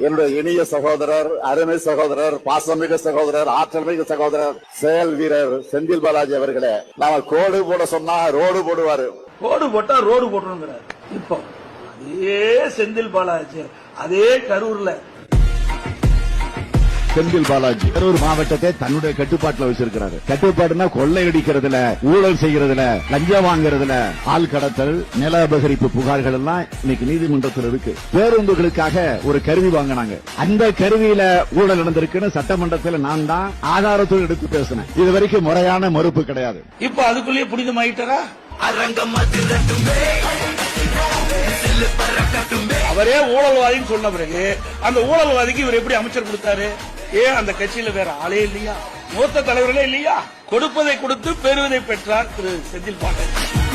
என்னுடைய இனிய சகோதரர், அருமை சகோதரர், பாசமிகு சகோதரர், ஆற்றல் மிகு சகோதரர், செயல் வீரர் செந்தில் பாலாஜி அவர்களே, நாம கோடு போட சொன்னா ரோடு போடுவாரு. கோடு போட்டா ரோடு போட்டுருங்கிறார். இப்போ அதே செந்தில் பாலாஜி அதே கரூர்ல செந்தில் பாலாஜி கரூர் மாவட்டத்தை தன்னுடைய கட்டுப்பாட்டுல வச்சிருக்கிறாரு. கட்டுப்பாடுனா கொள்ளையடிக்கிறதுல, ஊழல் செய்யறதுல, லஞ்சம் வாங்குறதுல, ஆள் கடத்தல், நில அபகரிப்பு புகார்கள் எல்லாம் இன்னைக்கு நீதிமன்றத்தில் இருக்கு. பேருந்துகளுக்காக ஒரு கருவி வாங்கினாங்க. அந்த கருவியில ஊழல் நடந்திருக்குன்னு சட்டமன்றத்தில் நான் தான் ஆதாரத்தோடு எடுத்து பேசினேன். இது வரைக்கும் முறையான மறுப்பு கிடையாது. இப்ப அதுக்குள்ளேயே புனிதமாயிட்டாரா? அவரே ஊழல்வாதின்னு சொன்ன பிறகு அந்த ஊழல்வாதிக்கு இவர் எப்படி அமைச்சர் கொடுத்தாரு? ஏன் அந்த கட்சியில வேற ஆளே இல்லையா? மூத்த தலைவர்களே இல்லையா? கொடுப்பதை கொடுத்து பெறுவதை பெற்றார் திரு செந்தில் பாலாஜி.